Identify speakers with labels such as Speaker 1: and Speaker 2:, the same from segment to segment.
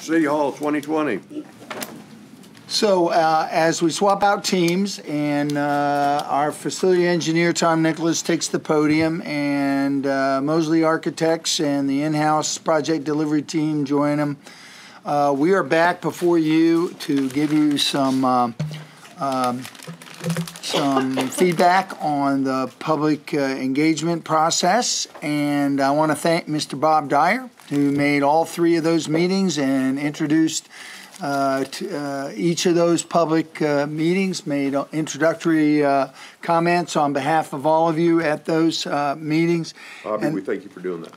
Speaker 1: City Hall 2020.
Speaker 2: So as we swap out teams and our facility engineer, Tom Nicholas, takes the podium, and Mosley Architects and the in-house project delivery team join him, we are back before you to give you some feedback on the public engagement process. And I want to thank Mr. Bob Dyer, who made all three of those meetings and introduced each of those public meetings, made introductory comments on behalf of all of you at those meetings.
Speaker 1: Bobby, we thank you for doing that.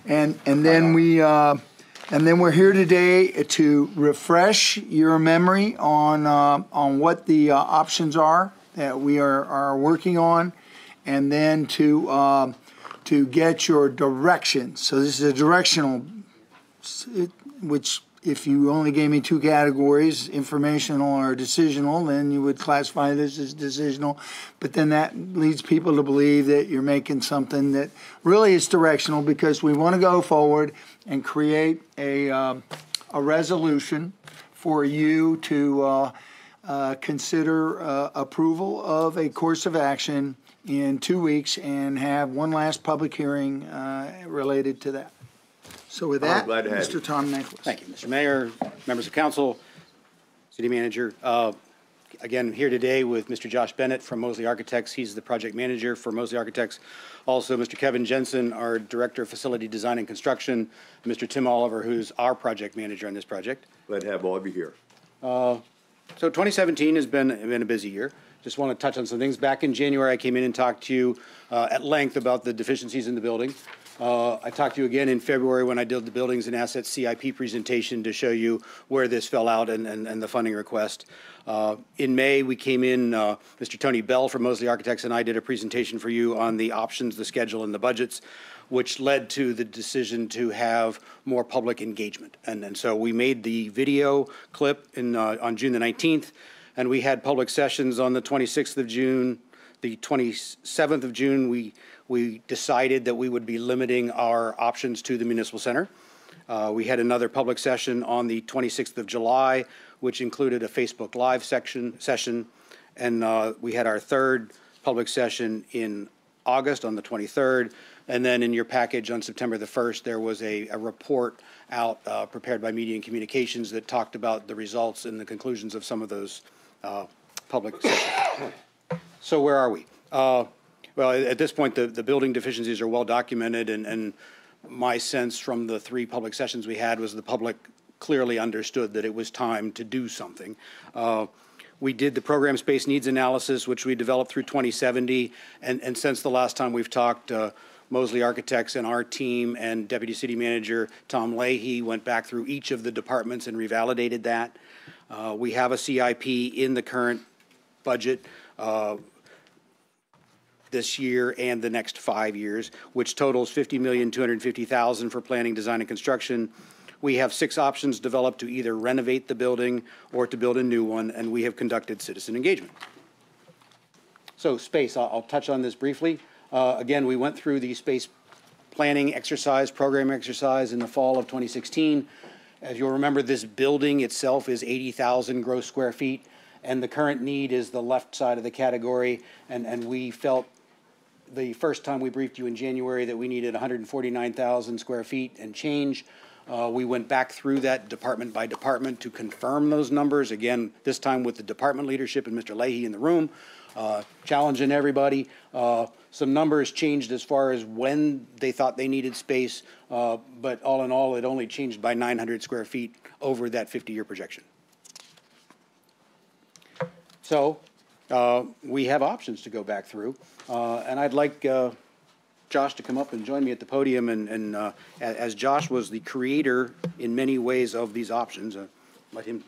Speaker 2: And then we're here today to refresh your memory on what the options are that we are working on, and then to get your direction. So this is a directional, which if you only gave me two categories, informational or decisional, then you would classify this as decisional. But then that leads people to believe that you're making something that really is directional, because we want to go forward and create a resolution for you to consider approval of a course of action in 2 weeks and have one last public hearing related to that. So with that, Mr. Tom Nicholas.
Speaker 3: Thank you, Mr. Mayor, members of council, city manager. Again, here today with Mr. Josh Bennett from Mosley Architects. He's the project manager for Mosley Architects. Also, Mr. Kevin Jensen, our director of facility design and construction. Mr. Tim Oliver, who's our project manager on this project.
Speaker 1: Glad to have all of you here.
Speaker 3: So 2017 has been a busy year. Just want to touch on some things. Back in January, I came in and talked to you at length about the deficiencies in the building. I talked to you again in February when I did the Buildings and Assets CIP presentation to show you where this fell out and the funding request. In May, we came in, Mr. Tony Bell from Mosley Architects and I did a presentation for you on the options, the schedule, and the budgets, which led to the decision to have more public engagement. And so we made the video clip on June the 19th, and we had public sessions on the 26th of June. The 27th of June, we decided that we would be limiting our options to the municipal center. We had another public session on the 26th of July, which included a Facebook Live session. And we had our third public session in August on the 23rd. And then in your package on September the 1st, there was a report out prepared by Media and Communications that talked about the results and the conclusions of some of those public sessions. So where are we? Well, at this point, the building deficiencies are well documented, and my sense from the three public sessions we had was the public clearly understood that it was time to do something. We did the program space needs analysis, which we developed through 2070, and since the last time we've talked, Mosley Architects and our team and Deputy City Manager Tom Leahy went back through each of the departments and revalidated that. We have a CIP in the current budget this year and the next 5 years, which totals $50,250,000 for planning, design, and construction. We have 6 options developed to either renovate the building or to build a new one, and we have conducted citizen engagement. So space, I'll touch on this briefly. Again, we went through the space planning exercise, program exercise in the fall of 2016. As you'll remember, this building itself is 80,000 gross square feet, and the current need is the left side of the category, and we felt the first time we briefed you in January that we needed 149,000 square feet and change. We went back through that department by department to confirm those numbers. Again, this time with the department leadership and Mr. Leahy in the room, challenging everybody. Some numbers changed as far as when they thought they needed space, but all in all, it only changed by 900 square feet over that 50-year projection. So we have options to go back through, and I'd like Josh to come up and join me at the podium, and as Josh was the creator in many ways of these options, let him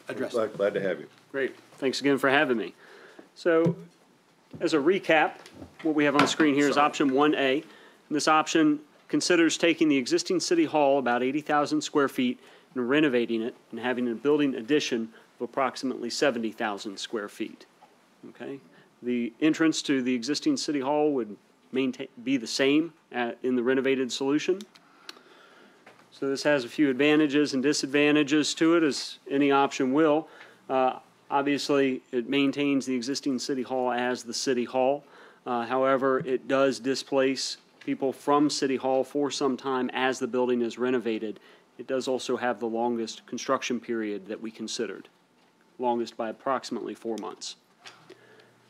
Speaker 3: address them.
Speaker 1: Glad to have you.
Speaker 4: Great. Thanks again for having me. So as a recap, what we have on the screen here is option 1A. And this option considers taking the existing City Hall, about 80,000 square feet, and renovating it and having a building addition of approximately 70,000 square feet. Okay. The entrance to the existing City Hall would be the same in the renovated solution. So this has a few advantages and disadvantages to it, as any option will. Obviously, it maintains the existing City Hall as the City Hall. However, it does displace people from City Hall for some time as the building is renovated. It does also have the longest construction period that we considered, longest by approximately 4 months.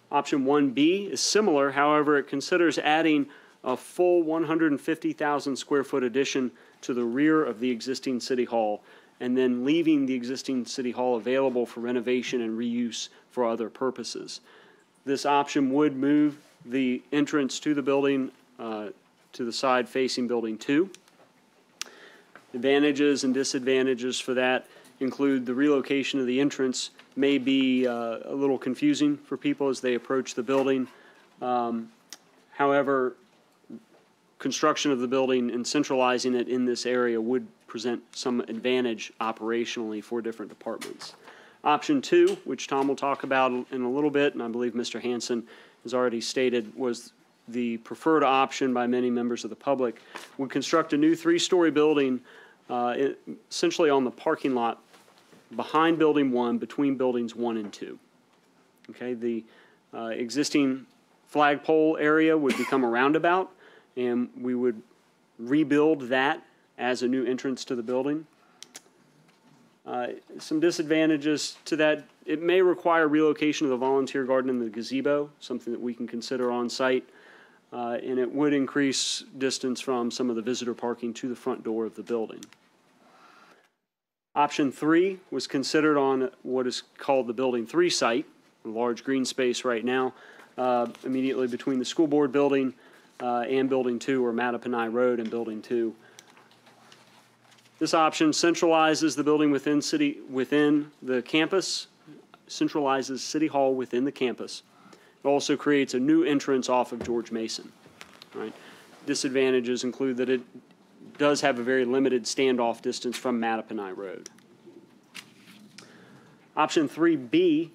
Speaker 4: Option 1B is similar, however, it considers adding a full 150,000 square foot addition to the rear of the existing City Hall, and then leaving the existing City Hall available for renovation and reuse for other purposes. This option would move the entrance to the building to the side facing Building 2. Advantages and disadvantages for that include the relocation of the entrance may be a little confusing for people as they approach the building. However, construction of the building and centralizing it in this area would present some advantage operationally for different departments. Option 2, which Tom will talk about in a little bit, and I believe Mr. Hanson has already stated, was the preferred option by many members of the public, would construct a new 3-story building essentially on the parking lot behind Building 1, between Buildings 1 and 2. Okay, the existing flagpole area would become a roundabout, and we would rebuild that as a new entrance to the building. Some disadvantages to that: it may require relocation of the volunteer garden and the gazebo, something that we can consider on site, and it would increase distance from some of the visitor parking to the front door of the building. Option 3 was considered on what is called the Building 3 site, a large green space right now, immediately between the school board building and Building 2, or Mattapani Road and Building 2. This option centralizes the building within the campus, centralizes City Hall within the campus. It also creates a new entrance off of George Mason. Right? Disadvantages include that it does have a very limited standoff distance from Mattapani Road. Option 3B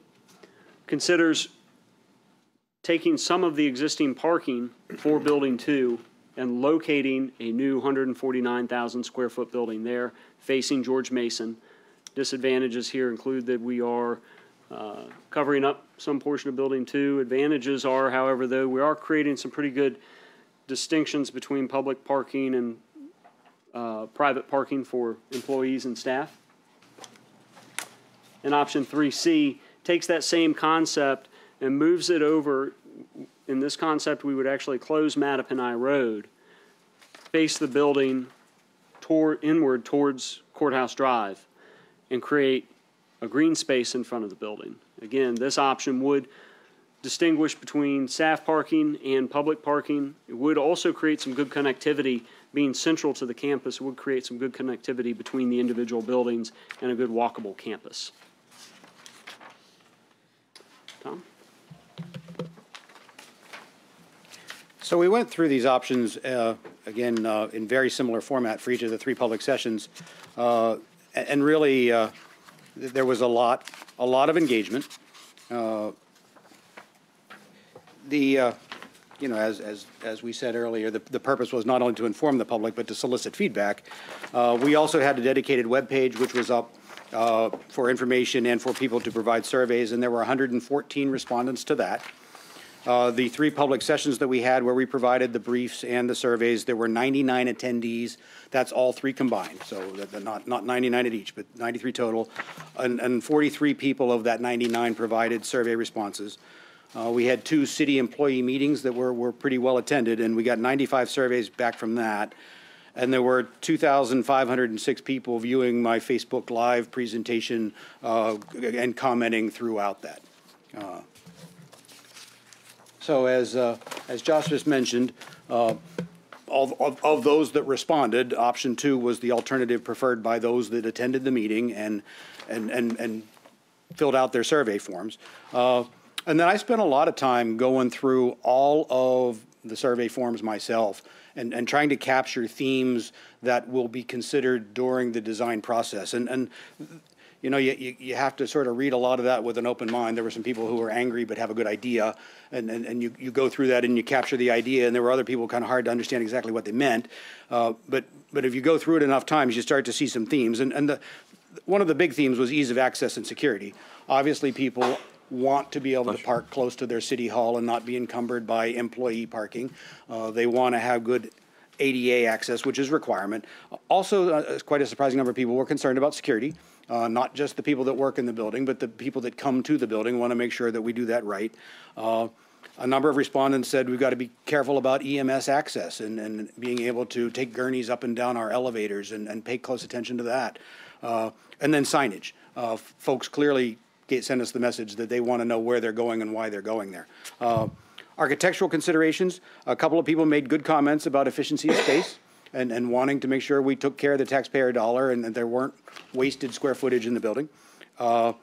Speaker 4: considers taking some of the existing parking for Building 2 and locating a new 149,000 square foot building there facing George Mason. Disadvantages here include that we are covering up some portion of Building 2. Advantages are, however, though, we are creating some pretty good distinctions between public parking and private parking for employees and staff. And option 3C takes that same concept and moves it over. In this concept, we would actually close Mattapani Road, face the building inward towards Courthouse Drive, and create a green space in front of the building. Again, this option would distinguish between staff parking and public parking. It would also create some good connectivity. Being central to the campus would create some good connectivity between the individual buildings and a good walkable campus. Tom?
Speaker 3: So we went through these options, again, in very similar format for each of the 3 public sessions. And really, there was a lot of engagement. You know, as we said earlier, the purpose was not only to inform the public, but to solicit feedback. We also had a dedicated web page, which was up for information and for people to provide surveys, and there were 114 respondents to that. The 3 public sessions that we had where we provided the briefs and the surveys, there were 99 attendees. That's all 3 combined, so not 99 at each, but 93 total. And 43 people of that 99 provided survey responses. We had 2 city employee meetings that were pretty well attended, and we got 95 surveys back from that. And there were 2,506 people viewing my Facebook Live presentation and commenting throughout that. So as Josh just mentioned, of those that responded, option 2 was the alternative preferred by those that attended the meeting and filled out their survey forms. And then I spent a lot of time going through all of the survey forms myself and trying to capture themes that will be considered during the design process. And you know, you have to sort of read a lot of that with an open mind. There were some people who were angry but have a good idea, and you go through that and you capture the idea, and there were other people kind of hard to understand exactly what they meant. But if you go through it enough times, you start to see some themes. And one of the big themes was ease of access and security. Obviously, people want to be able to park close to their city hall and not be encumbered by employee parking. They want to have good ADA access, which is a requirement. Also, quite a surprising number of people were concerned about security. Not just the people that work in the building, but the people that come to the building want to make sure that we do that right. A number of respondents said we've got to be careful about EMS access and being able to take gurneys up and down our elevators and pay close attention to that. And then signage. Folks clearly send us the message that they want to know where they're going and why they're going there. Architectural considerations, a couple of people made good comments about efficiency of space and wanting to make sure we took care of the taxpayer dollar and that there weren't wasted square footage in the building. A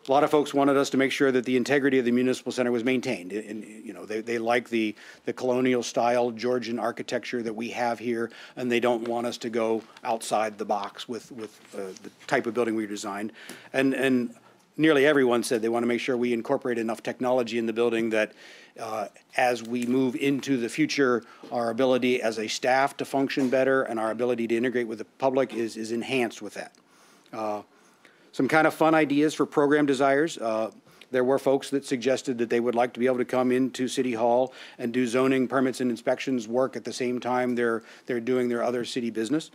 Speaker 3: lot of folks wanted us to make sure that the integrity of the municipal center was maintained. And you know, they like the colonial style Georgian architecture that we have here, and they don't want us to go outside the box with the type of building we designed. And nearly everyone said they want to make sure we incorporate enough technology in the building that as we move into the future, our ability as a staff to function better and our ability to integrate with the public is enhanced with that. Some kind of fun ideas for program desires. There were folks that suggested that they would like to be able to come into City Hall and do zoning permits and inspections work at the same time they're doing their other city business.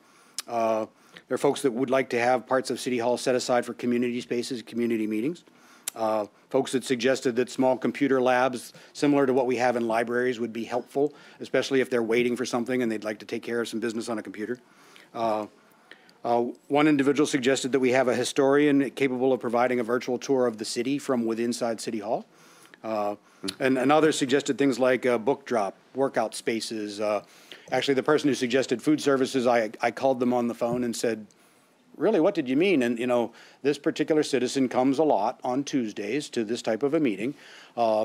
Speaker 3: There are folks that would like to have parts of City Hall set aside for community spaces, community meetings. Folks that suggested that small computer labs, similar to what we have in libraries, would be helpful, especially if they're waiting for something and they'd like to take care of some business on a computer. One individual suggested that we have a historian capable of providing a virtual tour of the city from within inside City Hall. And others suggested things like a book drop, workout spaces. Actually, the person who suggested food services, I called them on the phone and said, really, what did you mean? And, you know, this particular citizen comes a lot on Tuesdays to this type of a meeting.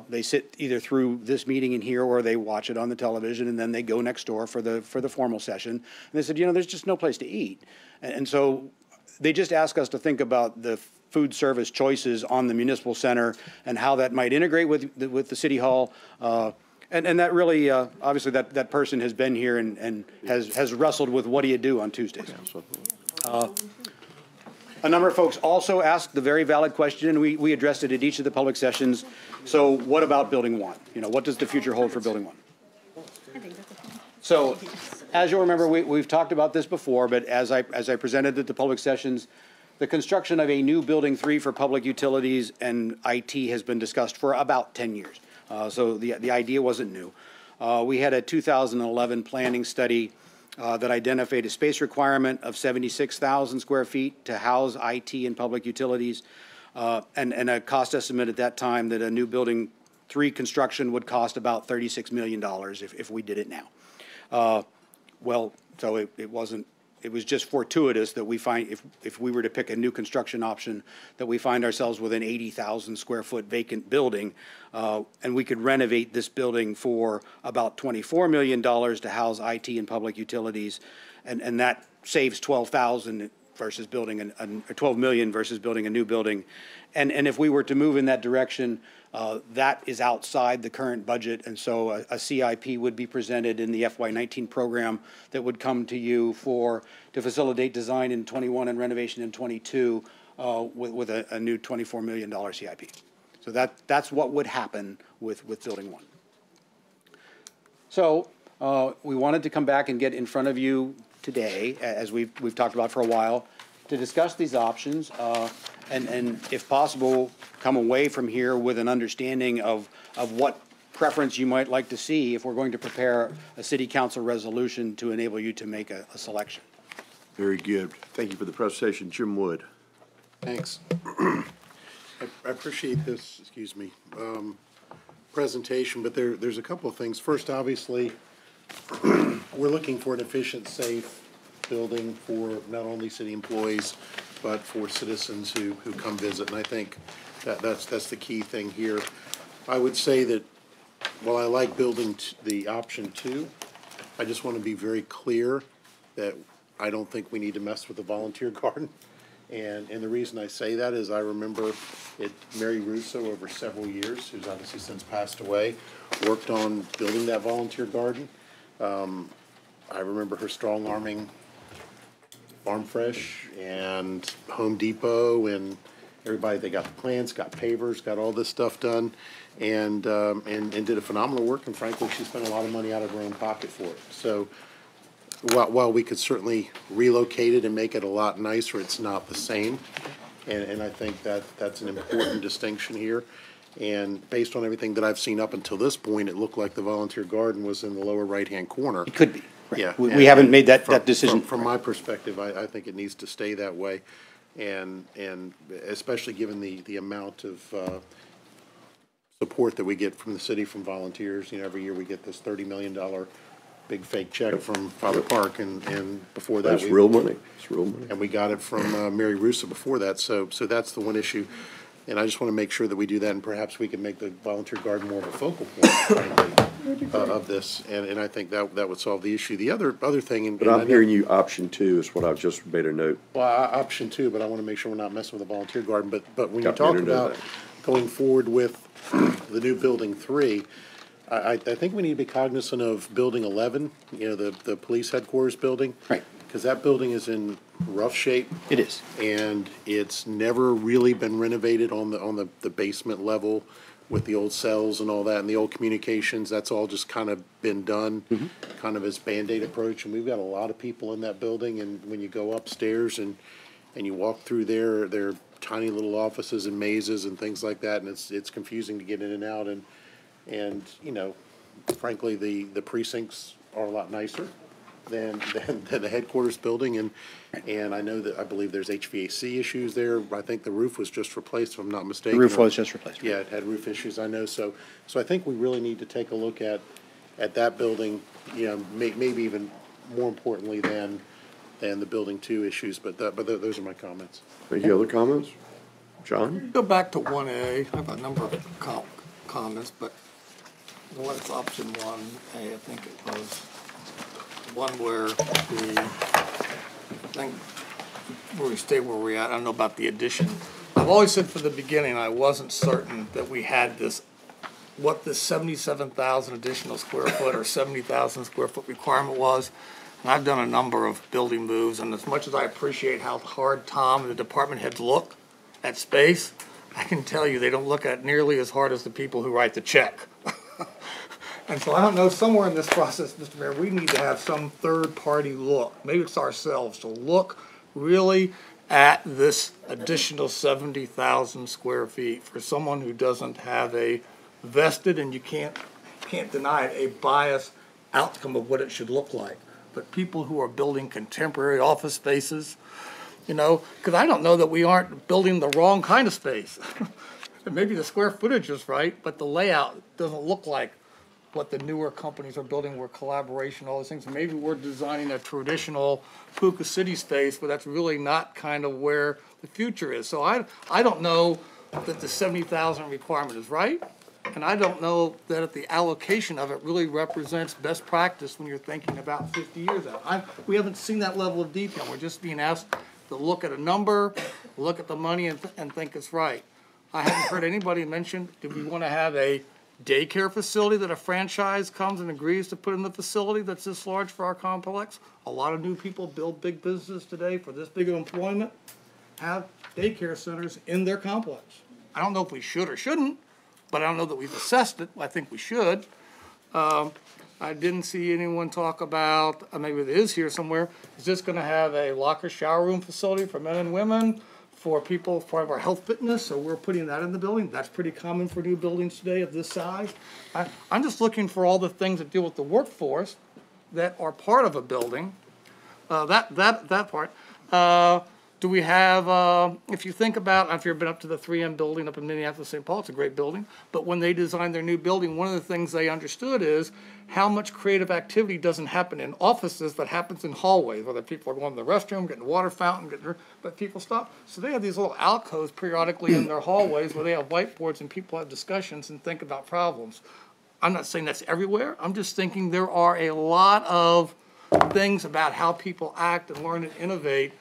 Speaker 3: They sit either through this meeting in here or they watch it on the television, and then they go next door for the formal session. And they said, you know, there's just no place to eat. And so they just ask us to think about the food service choices on the municipal center and how that might integrate with the City Hall. And that really, obviously, that person has been here and has wrestled with what do you do on Tuesdays. A number of folks also asked the very valid question, and we addressed it at each of the public sessions. So what about Building 1? You know, what does the future hold for Building 1? So as you'll remember, we've talked about this before, but as I presented at the public sessions, the construction of a new Building 3 for public utilities and IT has been discussed for about 10 years. So the idea wasn't new. We had a 2011 planning study that identified a space requirement of 76,000 square feet to house IT and public utilities, and a cost estimate at that time that a new Building 3 construction would cost about $36 million if we did it now. Well, so it wasn't. It was just fortuitous that we find, if we were to pick a new construction option, that we find ourselves with an 80,000 square foot vacant building, and we could renovate this building for about $24 million to house IT and public utilities, and that saves 12,000 versus building or 12 million versus building a new building. And if we were to move in that direction, that is outside the current budget, and so a CIP would be presented in the FY19 program that would come to you to facilitate design in 21 and renovation in 22 with a new $24 million CIP. So that's what would happen with Building 1. So we wanted to come back and get in front of you today, as we've talked about for a while, to discuss these options, and if possible, come away from here with an understanding of what preference you might like to see if we're going to prepare a city council resolution to enable you to make a selection.
Speaker 1: Very good. Thank you for the presentation. Jim Wood.
Speaker 5: Thanks. I appreciate this, presentation, but there's a couple of things. First, obviously, we're looking for an efficient, safe building for not only city employees, but for citizens who come visit. And I think that's the key thing here. I would say that while I like building the option 2, I just want to be very clear that I don't think we need to mess with the volunteer garden. And the reason I say that is I remember Mary Russo over several years, who's obviously since passed away, worked on building that volunteer garden. I remember her strong-arming Farm Fresh and Home Depot and everybody. They got the plans, got pavers, got all this stuff done, and did a phenomenal work. And frankly, she spent a lot of money out of her own pocket for it. So while we could certainly relocate it and make it a lot nicer, it's not the same. And I think that's an important distinction here. And based on everything that I've seen up until this point, it looked like the volunteer garden was in the lower right-hand corner.
Speaker 3: It could be. Right.
Speaker 5: Yeah.
Speaker 3: We haven't made that decision.
Speaker 5: From my perspective, I think it needs to stay that way. And especially given the amount of support that we get from the city, from volunteers. Every year we get this $30 million big fake check from Father Park, and before that.
Speaker 1: That's real money. It's real money.
Speaker 5: And we got it from Mary Russo before that, so that's the one issue. And I just want to make sure that we do that, and perhaps we can make the volunteer garden more of a focal point, frankly, of this, and I think that would solve the issue. The other thing, and
Speaker 1: But I'm hearing you option 2 is what I've just made a note.
Speaker 5: well, option 2, but I want to make sure we're not messing with the volunteer garden. But when you
Speaker 1: Got me
Speaker 5: talk
Speaker 1: to know
Speaker 5: about
Speaker 1: that.
Speaker 5: going forward with the new building 3, I think we need to be cognizant of building 11, the police headquarters building.
Speaker 3: Right.
Speaker 5: Because that building is in rough shape.
Speaker 3: It is.
Speaker 5: And it's never really been renovated on the basement level with the old cells and all that, and the old communications. That's all just kind of been done, kind of as Band-Aid approach. And we've got a lot of people in that building, and when you go upstairs and you walk through there are tiny little offices and mazes and things like that, and it's confusing to get in and out. And frankly, the precincts are a lot nicer than the headquarters building, and I believe there's HVAC issues there. I think the roof was just replaced, if I'm not mistaken.
Speaker 3: The roof was just replaced.
Speaker 5: Yeah, it had roof issues, I know. So I think we really need to take a look at that building, maybe even more importantly than the building 2 issues. But those are my comments.
Speaker 1: Any other comments? John?
Speaker 6: Go back to 1A. I have a number of comments, but what's option 1A? I think it was one where we stay where we're at. I don't know about the addition. I've always said from the beginning I wasn't certain that we had what this 77,000 additional square foot or 70,000 square foot requirement was. And I've done a number of building moves, and as much as I appreciate how hard Tom and the department heads look at space, I can tell you they don't look at it nearly as hard as the people who write the check. And so I don't know, somewhere in this process, Mr. Mayor, we need to have some third-party look. Maybe it's ourselves to look really at this additional 70,000 square feet for someone who doesn't have a vested, and you can't deny it, a biased outcome of what it should look like. But people who are building contemporary office spaces, because I don't know that we aren't building the wrong kind of space. Maybe the square footage is right, but the layout doesn't look like what the newer companies are building, where collaboration, all those things. Maybe we're designing a traditional Puka City space, but that's really not kind of where the future is. So I don't know that the 70,000 requirement is right, and I don't know that the allocation of it really represents best practice when you're thinking about 50 years out. We haven't seen that level of detail. We're just being asked to look at a number, look at the money, and think it's right. I haven't heard anybody mention, do we want to have a daycare facility that a franchise comes and agrees to put in the facility that's this large for our complex? A lot of new people build big businesses today for this big of employment, have daycare centers in their complex. I don't know if we should or shouldn't, but I don't know that we've assessed it. I think we should. I didn't see anyone talk about, maybe it is here somewhere, is this going to have a locker shower room facility for men and women, for people, for our health fitness, so we're putting that in the building. That's pretty common for new buildings today of this size. I'm just looking for all the things that deal with the workforce that are part of a building. That part. Do we have, if you think about, if you've been up to the 3M building up in Minneapolis, St. Paul, it's a great building, but when they designed their new building, one of the things they understood is how much creative activity doesn't happen in offices but happens in hallways, whether people are going to the restroom, getting a water fountain, but people stop. So they have these little alcoves periodically in their hallways where they have whiteboards and people have discussions and think about problems. I'm not saying that's everywhere. I'm just thinking there are a lot of things about how people act and learn and innovate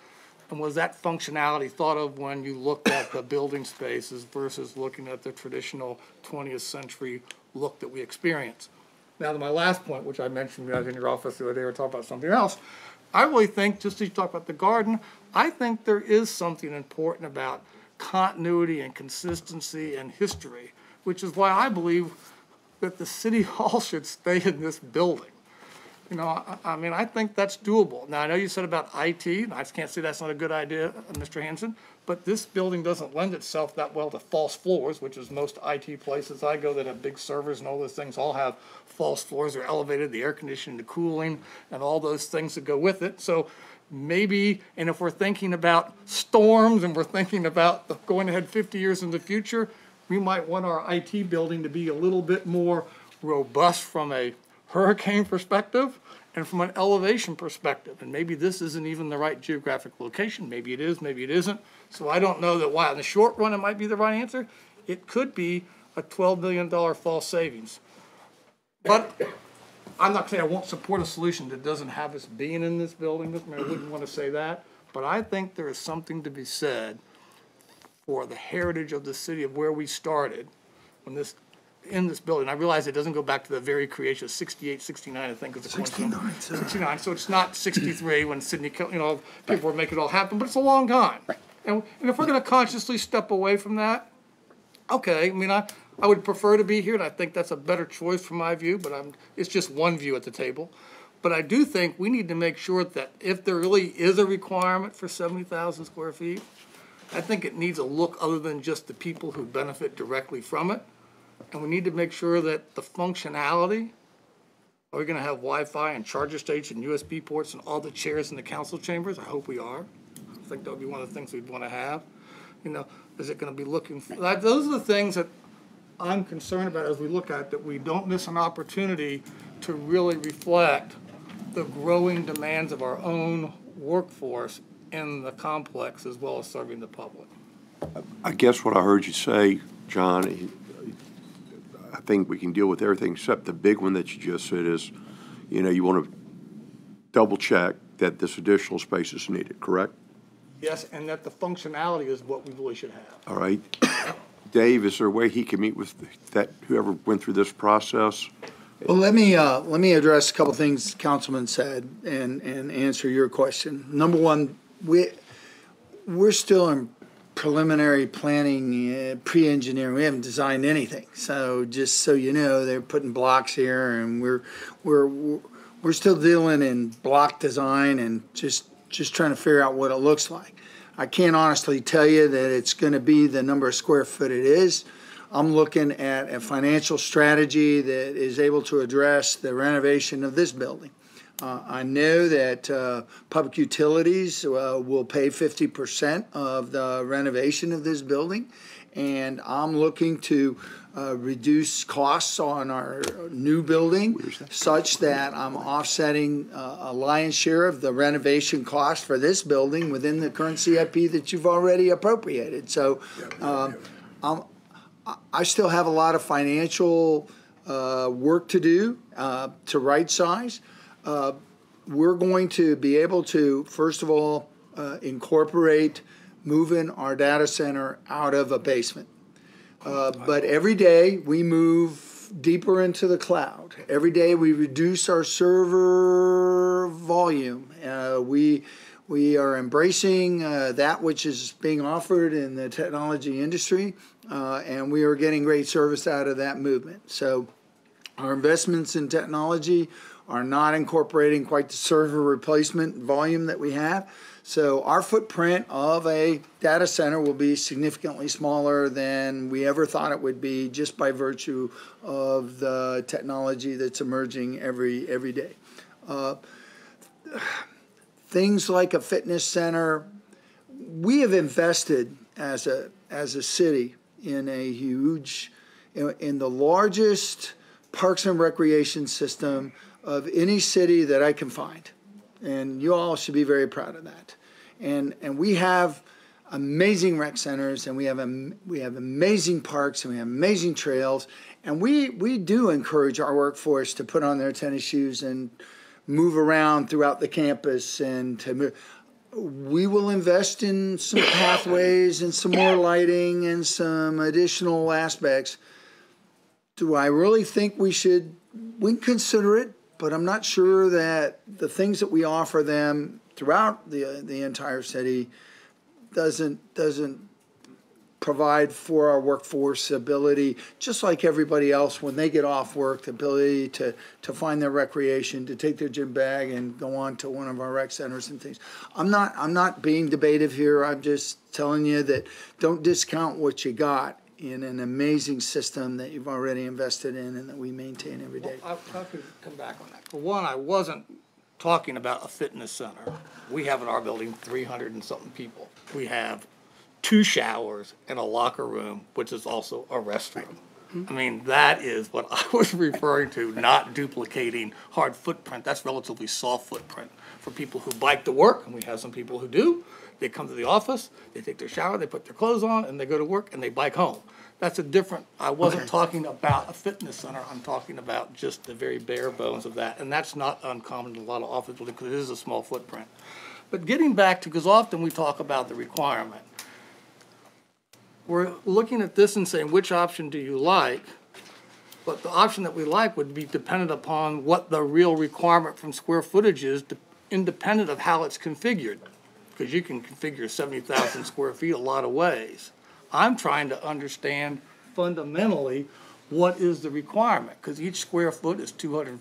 Speaker 6: And was that functionality thought of when you looked at the building spaces versus looking at the traditional 20th century look that we experience? Now, to my last point, which I mentioned when I was in your office the other day, we were talking about something else. I really think, just as you talk about the garden, I think there is something important about continuity and consistency and history, which is why I believe that the city hall should stay in this building. You know, I mean, I think that's doable. Now, I know you said about IT, and I can't say that's not a good idea, Mr. Hanson, but this building doesn't lend itself that well to false floors, which is most IT places I go that have big servers and all those things all have false floors. They're elevated, the air conditioning, the cooling, and all those things that go with it. So maybe, and if we're thinking about storms and we're thinking about going ahead 50 years in the future, we might want our IT building to be a little bit more robust from a hurricane perspective and from an elevation perspective. And maybe this isn't even the right geographic location. Maybe it is, maybe it isn't. So I don't know that while in the short run it might be the right answer, it could be a $12 million false savings. But I'm not saying I won't support a solution that doesn't have us being in this building. I wouldn't want to say that. But I think there is something to be said for the heritage of the city of where we started when this in this building. I realize it doesn't go back to the very creation of 68, 69, I think is the
Speaker 2: 69,
Speaker 6: 69, so it's not 63 when Sydney, people were making it all happen, but it's a long time. Right. And if we're going to consciously step away from that, okay, I mean, I would prefer to be here, and I think that's a better choice from my view, but it's just one view at the table. But I do think we need to make sure that if there really is a requirement for 70,000 square feet, I think it needs a look other than just the people who benefit directly from it. And we need to make sure that the functionality, are we going to have Wi-Fi and charger stations and USB ports and all the chairs in the council chambers? I hope we are. I think that would be one of the things we'd want to have. You know, is it going to be looking for that? Those are the things that I'm concerned about as we look at that we don't miss an opportunity to really reflect the growing demands of our own workforce in the complex as well as serving the public.
Speaker 1: I guess what I heard you say, John, I think we can deal with everything except the big one that you just said is, you want to double check that this additional space is needed, correct?
Speaker 6: Yes, and that the functionality is what we really should have.
Speaker 1: All right. Dave, is there a way he can meet with that whoever went through this process?
Speaker 2: Well, let me address a couple things Councilman said and answer your question. Number one, we're still in preliminary planning, pre-engineering. We haven't designed anything. So just so you know, they're putting blocks here, and we're still dealing in block design and just trying to figure out what it looks like. I can't honestly tell you that it's going to be the number of square foot it is. I'm looking at a financial strategy that is able to address the renovation of this building. I know that public utilities will pay 50% of the renovation of this building, and I'm looking to reduce costs on our new building such that I'm offsetting a lion's share of the renovation cost for this building within the current CIP that you've already appropriated. So I still have a lot of financial work to do to right size. We're going to be able to, first of all, incorporate moving our data center out of a basement. But every day we move deeper into the cloud. Every day we reduce our server volume. We are embracing that which is being offered in the technology industry, and we are getting great service out of that movement. So our investments in technology are not incorporating quite the server replacement volume that we have. So our footprint of a data center will be significantly smaller than we ever thought it would be, just by virtue of the technology that's emerging every day. Things like a fitness center, we have invested as a city in the largest parks and recreation system of any city that I can find. And you all should be very proud of that. And we have amazing rec centers, and we have amazing parks, and we have amazing trails. And we do encourage our workforce to put on their tennis shoes and move around throughout the campus and to move. we will invest in some pathways and some more lighting and some additional aspects. Do I really think we can consider it, but I'm not sure that the things that we offer them throughout the entire city doesn't provide for our workforce ability, just like everybody else when they get off work, the ability to find their recreation, to take their gym bag and go on to one of our rec centers and things. I'm not being debative here. I'm just telling you that don't discount what you got in an amazing system that you've already invested in and that we maintain every day.
Speaker 6: Well, I could come back on that. For one, I wasn't talking about a fitness center. We have in our building 300 and something people. We have 2 showers and a locker room, which is also a restroom. I mean, that is what I was referring to, not duplicating hard footprint. That's relatively soft footprint for people who bike to work, and we have some people who do. They come to the office, they take their shower, they put their clothes on, and they go to work, and they bike home. That's a different, I wasn't talking about a fitness center. I'm talking about just the very bare bones of that. And that's not uncommon in a lot of office buildings because it is a small footprint. But getting back to, because often we talk about the requirement. We're looking at this and saying, which option do you like? But the option that we like would be dependent upon what the real requirement from square footage is, independent of how it's configured. Because you can configure 70,000 square feet a lot of ways. I'm trying to understand fundamentally what is the requirement, because each square foot is $257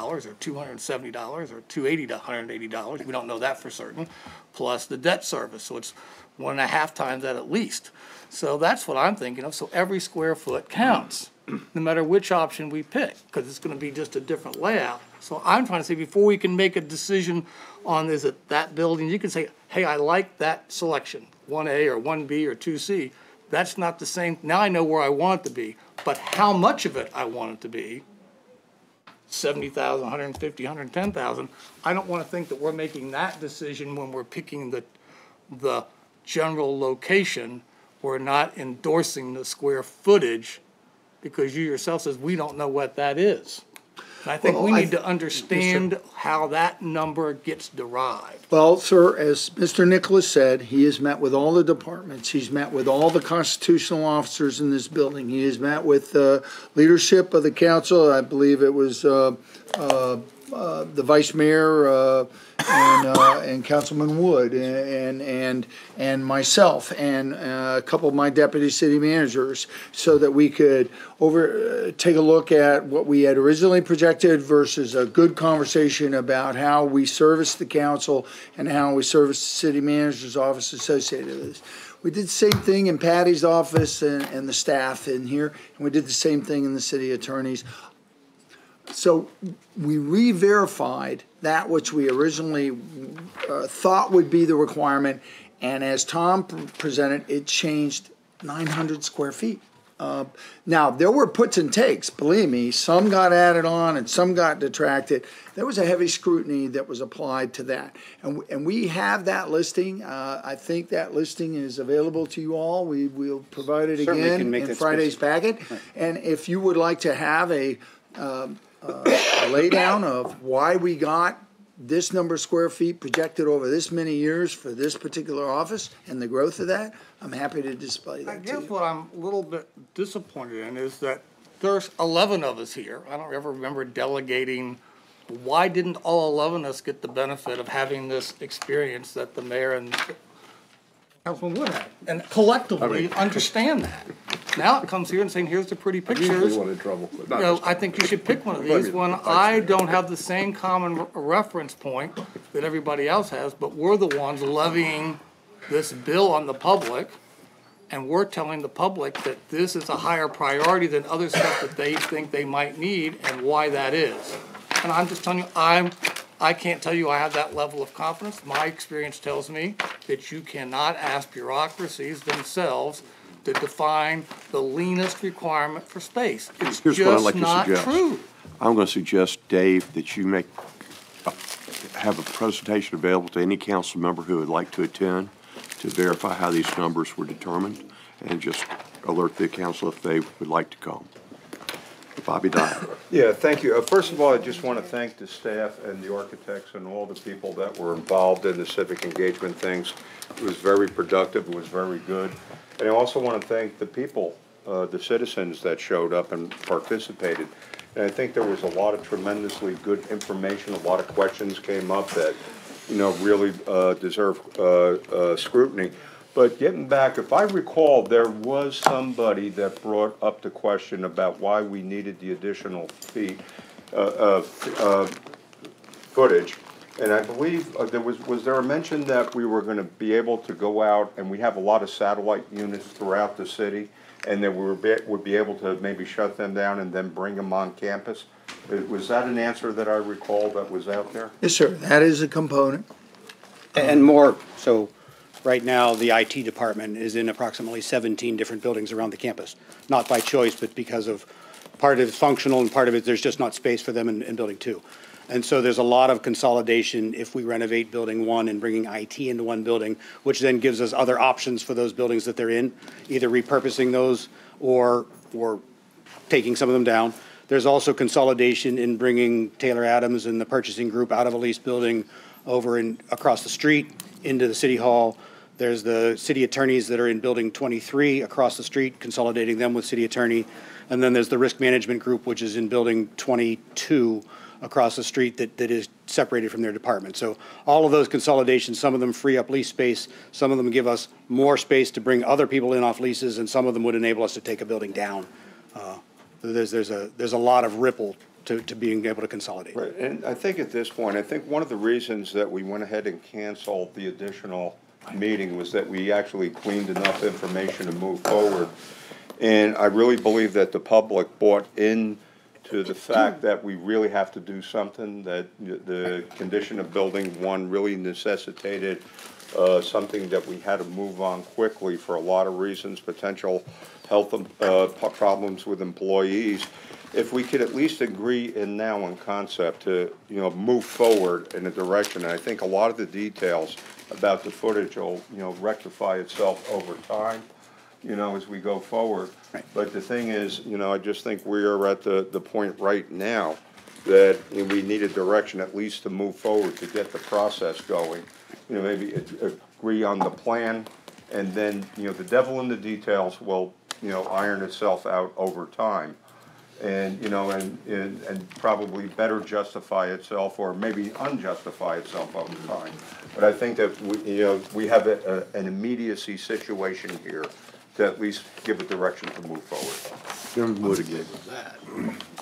Speaker 6: or $270 or $280 to $180. We don't know that for certain, plus the debt service, so it's 1.5 times that at least. So that's what I'm thinking of. So every square foot counts, no matter which option we pick, because it's going to be just a different layout. So I'm trying to say before we can make a decision on is it that building, you can say, hey, I like that selection, 1A or 1B or 2C. That's not the same. Now I know where I want it to be, but how much of it I want it to be, 70,000, 150, 110,000, I don't want to think that we're making that decision when we're picking the general location. We're not endorsing the square footage because you yourself says we don't know what that is. And I think we need to understand how that number gets derived.
Speaker 2: Well, sir, as Mr. Nicholas said, he has met with all the departments. He's met with all the constitutional officers in this building. He has met with the leadership of the council. I believe it was the vice mayor and Councilman Wood and myself and a couple of my deputy city managers, so that we could take a look at what we had originally projected versus a good conversation about how we service the council and how we service the city manager's office associated with this. We did the same thing in Patty's office and the staff in here, and we did the same thing in the city attorney's. So we re-verified that which we originally thought would be the requirement, and as Tom presented, it changed 900 square feet. Now, there were puts and takes, believe me. Some got added on and some got detracted. There was a heavy scrutiny that was applied to that. And we have that listing. I think that listing is available to you all. We will provide it again in Friday's packet. And if you would like to have a laydown of why we got this number of square feet projected over this many years for this particular office and the growth of that, I'm happy to display that. I
Speaker 6: guess what I'm a little bit disappointed in is that there's 11 of us here. I don't ever remember delegating. Why didn't all 11 of us get the benefit of having this experience that the mayor and Councilman Wood had, and collectively understand that? Now it comes here and saying, here's the pretty pictures. I think you should pick one of these when I don't have the same common reference point that everybody else has, but we're the ones levying this bill on the public, and we're telling the public that this is a higher priority than other stuff that they think they might need and why that is. And I'm just telling you, I can't tell you I have that level of confidence. My experience tells me that you cannot ask bureaucracies themselves to define the leanest requirement for space. It's
Speaker 1: Here's
Speaker 6: just
Speaker 1: what I'd like
Speaker 6: not
Speaker 1: to suggest.
Speaker 6: true.
Speaker 1: I'm going to suggest, Dave, that you have a presentation available to any council member who would like to attend to verify how these numbers were determined, and just alert the council if they would like to come. Bobby Dyer.
Speaker 7: Yeah, thank you. First of all, I just want to thank the staff and the architects and all the people that were involved in the civic engagement things. It was very productive, it was very good. And I also want to thank the people, the citizens that showed up and participated. And I think there was a lot of tremendously good information, a lot of questions came up that, you know, really deserve scrutiny. But getting back, if I recall, there was somebody that brought up the question about why we needed the additional footage. And I believe was there a mention that we were going to be able to go out, and we have a lot of satellite units throughout the city, and that we would be able to maybe shut them down and then bring them on campus? Was that an answer that I recall that was out there?
Speaker 2: Yes, sir, that is a component.
Speaker 3: And more, so right now, the IT department is in approximately 17 different buildings around the campus. Not by choice, but because of part of it's functional and part of it, there's just not space for them in building 2. And so there's a lot of consolidation if we renovate building 1 and bringing IT into one building, which then gives us other options for those buildings that they're in, either repurposing those or taking some of them down. There's also consolidation in bringing Taylor Adams and the purchasing group out of a leased building over across the street into the city hall. There's the city attorneys that are in building 23 across the street, consolidating them with city attorney. And then there's the risk management group, which is in building 22 across the street that is separated from their department. So all of those consolidations, some of them free up lease space, some of them give us more space to bring other people in off leases, and some of them would enable us to take a building down. There's a lot of ripple to being able to consolidate.
Speaker 7: Right, and I think at this point, I think one of the reasons that we went ahead and canceled the additional meeting was that we actually gleaned enough information to move forward. And I really believe that the public bought into the fact that we really have to do something, that the condition of building 1 really necessitated something that we had to move on quickly for a lot of reasons, potential health problems with employees. If we could at least agree now in concept to, you know, move forward in a direction, and I think a lot of the details about the footage will, you know, rectify itself over time, you know, as we go forward.
Speaker 3: Right.
Speaker 7: But the thing is, you know, I just think we are at the point right now that, you know, we need a direction at least to move forward to get the process going. You know, maybe agree on the plan, and then, you know, the devil in the details will, you know, iron itself out over time. And, you know, and probably better justify itself, or maybe unjustify itself over time. But I think that we have an immediacy situation here to at least give a direction to move forward.
Speaker 1: Chairman Wood again.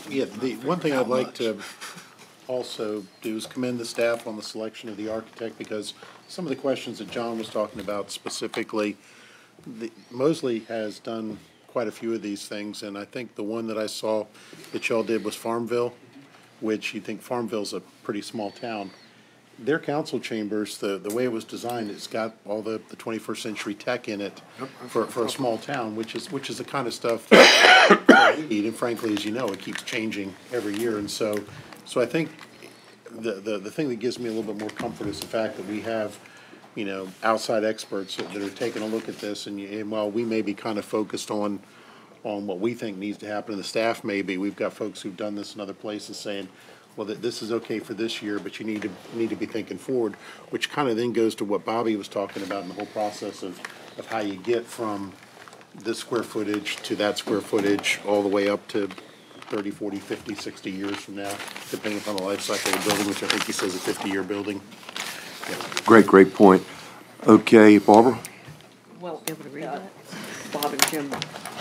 Speaker 5: Yeah, the one thing I'd like to also do is commend the staff on the selection of the architect, because some of the questions that John was talking about specifically, Mosley has done quite a few of these things, and I think the one that I saw that y'all did was Farmville, which you think Farmville's a pretty small town. Their council chambers, the way it was designed, it's got all the 21st century tech in it for a small town, which is the kind of stuff that we need, and frankly, as you know, it keeps changing every year. And so I think the thing that gives me a little bit more comfort is the fact that we have, you know, outside experts that are taking a look at this, and while we may be kind of focused on what we think needs to happen, and the staff may be, we've got folks who've done this in other places saying, well, that this is okay for this year, but you need to be thinking forward, which kind of then goes to what Bobby was talking about in the whole process of how you get from this square footage to that square footage all the way up to 30, 40, 50, 60 years from now, depending upon the life cycle of the building, which I think he says a 50-year building.
Speaker 1: Great point. Okay, Barbara?
Speaker 8: Well, Bob and Jim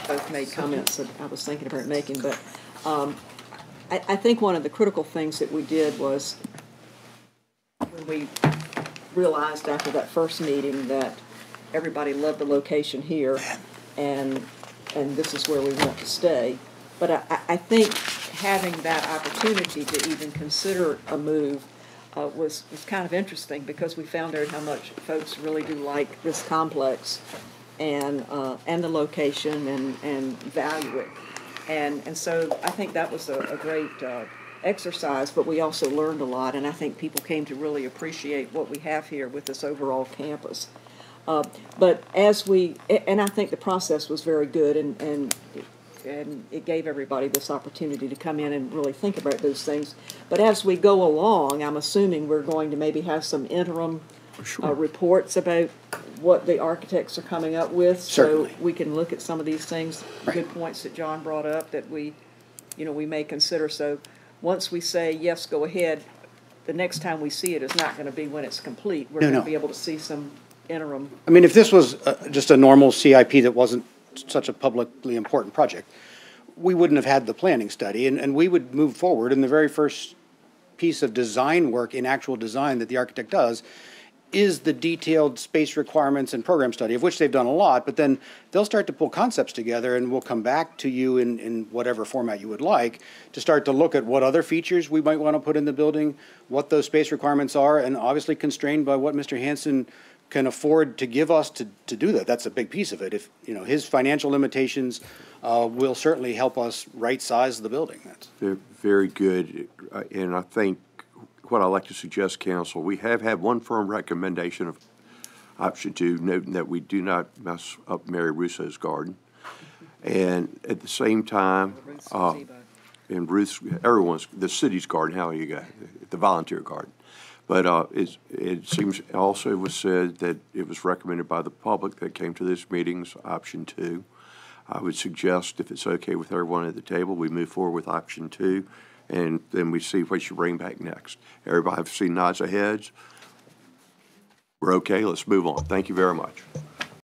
Speaker 8: both made comments that I was thinking about making, but I think one of the critical things that we did was when we realized after that first meeting that everybody loved the location here, and this is where we want to stay. But I think having that opportunity to even consider a move was kind of interesting, because we found out how much folks really do like this complex and the location and value it. And so I think that was a great exercise, but we also learned a lot, and I think people came to really appreciate what we have here with this overall campus. But and I think the process was very good, and and it gave everybody this opportunity to come in and really think about those things. But as we go along, I'm assuming we're going to maybe have some interim reports about what the architects are coming up with.
Speaker 3: Certainly.
Speaker 8: So we can look at some of these things, good points that John brought up that we may consider. So once we say, yes, go ahead, the next time we see it is not going to be when it's complete. We're going to be able to see some interim.
Speaker 3: I mean, if this was just a normal CIP that wasn't such a publicly important project, we wouldn't have had the planning study, and we would move forward. And the very first piece of design work in actual design that the architect does is the detailed space requirements and program study, of which they've done a lot, but then they'll start to pull concepts together, and we'll come back to you in whatever format you would like to start to look at what other features we might want to put in the building, what those space requirements are, and obviously constrained by what Mr. Hanson can afford to give us to do that. That's a big piece of it. If, his financial limitations will certainly help us right-size the building.
Speaker 1: They're very good, and I think what I'd like to suggest, council, we have had one firm recommendation of option 2, noting that we do not mess up Mary Russo's garden. And at the same time, in everyone's, the city's garden, how you go, the volunteer garden. But it seems also was said that it was recommended by the public that came to this meeting's option 2. I would suggest, if it's okay with everyone at the table, we move forward with option 2, and then we see what you bring back next. Everybody have seen nods of heads? We're okay, let's move on. Thank you very much.